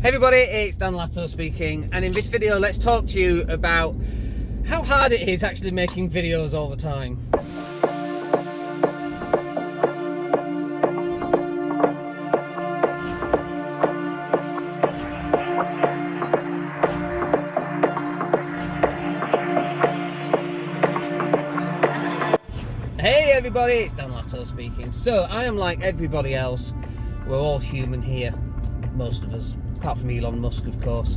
Hey everybody, it's Dan Latto speaking, and in this video let's talk to you about how hard it is actually making videos all the time. Hey everybody, it's Dan Latto speaking. So I am like everybody else, we're all human here, most of us. Apart from Elon Musk, of course.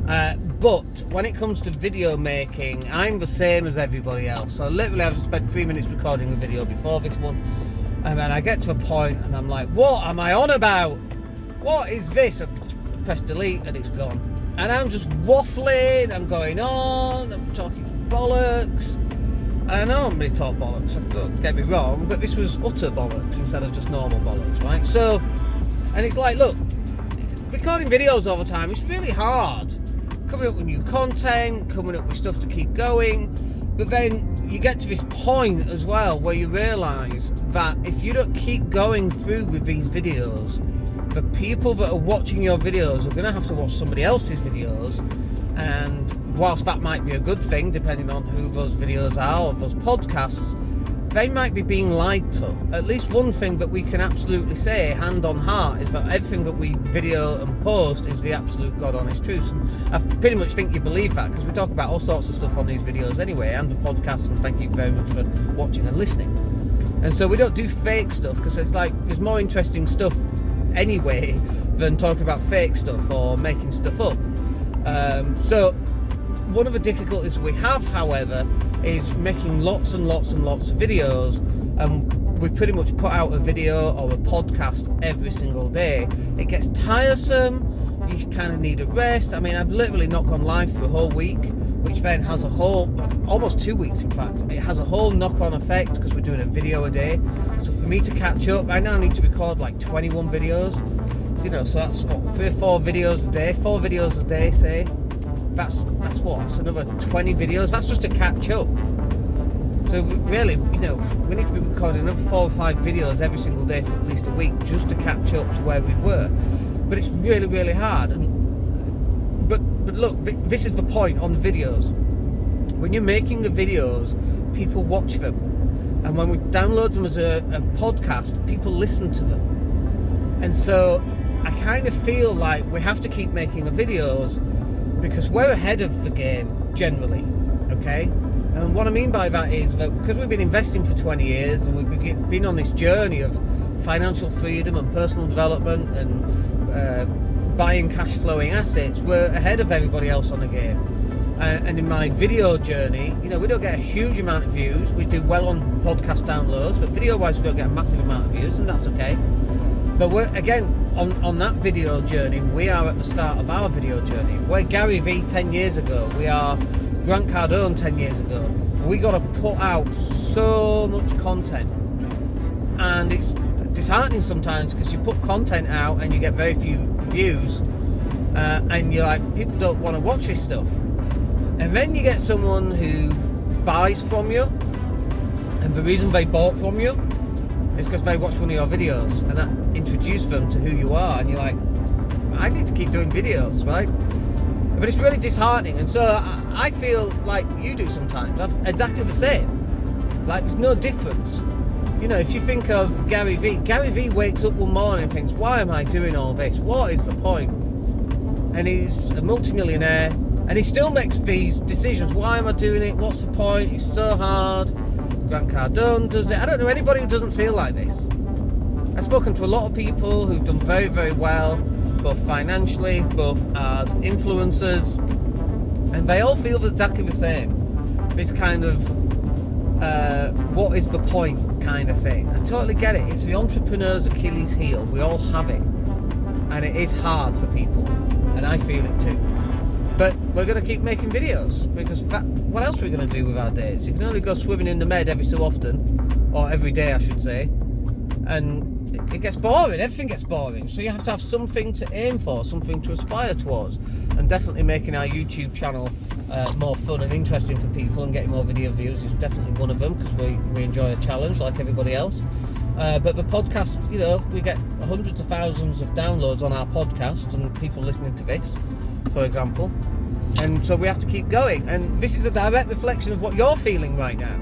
But when it comes to video making, I'm the same as everybody else. So literally, I've just spent 3 minutes recording a video before this one, and then I get to a point, and I'm like, "What am I on about? What is this?" I press delete, and it's gone. And I'm just waffling. I'm going on. I'm talking bollocks. And I know I don't really talk bollocks. So don't get me wrong, but this was utter bollocks instead of just normal bollocks, right? So, and it's like, look. Recording videos all the time, it's really hard. Coming up with new content, coming up with stuff to keep going. But then you get to this point as well where you realise that if you don't keep going through with these videos, the people that are watching your videos are going to have to watch somebody else's videos. And whilst that might be a good thing, depending on who those videos are or those podcasts, they might be being lied to. At least one thing that we can absolutely say, hand on heart, is that everything that we video and post is the absolute God honest truth. And I pretty much think you believe that, because we talk about all sorts of stuff on these videos anyway, and the podcast, and thank you very much for watching and listening. And so we don't do fake stuff, because it's like, there's more interesting stuff anyway than talking about fake stuff or making stuff up. So one of the difficulties we have, however, is making lots and lots and lots of videos, and we pretty much put out a video or a podcast every single day. It gets tiresome, you kind of need a rest. I mean, I've literally not gone live for a whole week, which then has a whole, almost 2 weeks in fact, it has a whole knock-on effect because we're doing a video a day. So for me to catch up, I now need to record like 21 videos, you know, so that's what, 3 or 4 videos a day, 4 videos a day, say. That's what, it's another 20 videos. That's just to catch up. So really, you know, we need to be recording another 4 or 5 videos every single day for at least a week just to catch up to where we were. But it's really, really hard. And but look, this is the point on the videos. When you're making the videos, people watch them, and when we download them as a podcast, people listen to them. And so I kind of feel like we have to keep making the videos, because we're ahead of the game generally, okay? And what I mean by that is that because we've been investing for 20 years and we've been on this journey of financial freedom and personal development and buying cash flowing assets, we're ahead of everybody else on the game. And in my video journey, you know, we don't get a huge amount of views. We do well on podcast downloads, but video wise we don't get a massive amount of views, and that's okay. But we're, again, on that video journey, we are at the start of our video journey. We're Gary Vee 10 years ago. We are Grant Cardone 10 years ago. We got to put out so much content. And it's disheartening sometimes, because you put content out and you get very few views. And you're like, people don't want to watch this stuff. And then you get someone who buys from you. And the reason they bought from you is because they watched one of your videos, and that introduced them to who you are, and you're like, I need to keep doing videos, right? But it's really disheartening, and so I feel like you do sometimes. I'm exactly the same. Like, there's no difference. You know, if you think of Gary Vee wakes up one morning and thinks, why am I doing all this? What is the point? And he's a multimillionaire, and he still makes these decisions. Why am I doing it? What's the point? It's so hard. Grant Cardone does it. I don't know anybody who doesn't feel like this. I've spoken to a lot of people who've done very, very well, both financially, both as influencers, and they all feel exactly the same. This kind of what is the point kind of thing. I totally get it. It's the entrepreneur's Achilles heel. We all have it, and it is hard for people, and I feel it too. But we're going to keep making videos, because what else are we going to do with our days? You can only go swimming in the med every so often, or every day I should say, and it gets boring. Everything gets boring. So you have to have something to aim for, something to aspire towards, and definitely making our YouTube channel more fun and interesting for people and getting more video views is definitely one of them, because we enjoy a challenge like everybody else. But the podcast, you know, we get hundreds of thousands of downloads on our podcast and people listening to this, for example. And so we have to keep going. And this is a direct reflection of what you're feeling right now.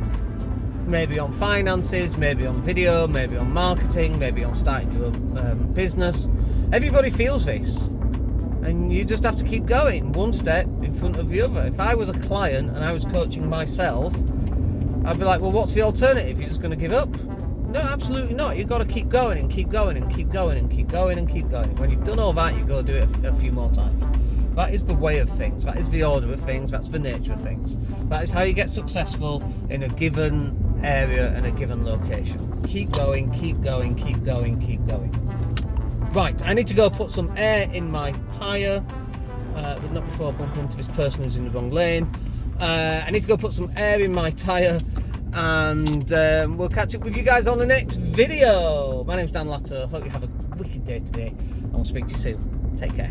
Maybe on finances, maybe on video, maybe on marketing, maybe on starting your business. Everybody feels this. And you just have to keep going, one step in front of the other. If I was a client and I was coaching myself, I'd be like, well, what's the alternative? You're just going to give up? No, absolutely not. You've got to keep going and keep going and keep going and keep going and keep going. When you've done all that, you've got to do it a few more times. That is the way of things. That is the order of things. That's the nature of things. That is how you get successful in a given area and a given location. Keep going, keep going, keep going, keep going. Right, I need to go put some air in my tyre, but not before bumping into this person who's in the wrong lane. I need to go put some air in my tyre, and we'll catch up with you guys on the next video. My name's Dan Latto. Hope you have a wicked day today, and we'll speak to you soon. Take care.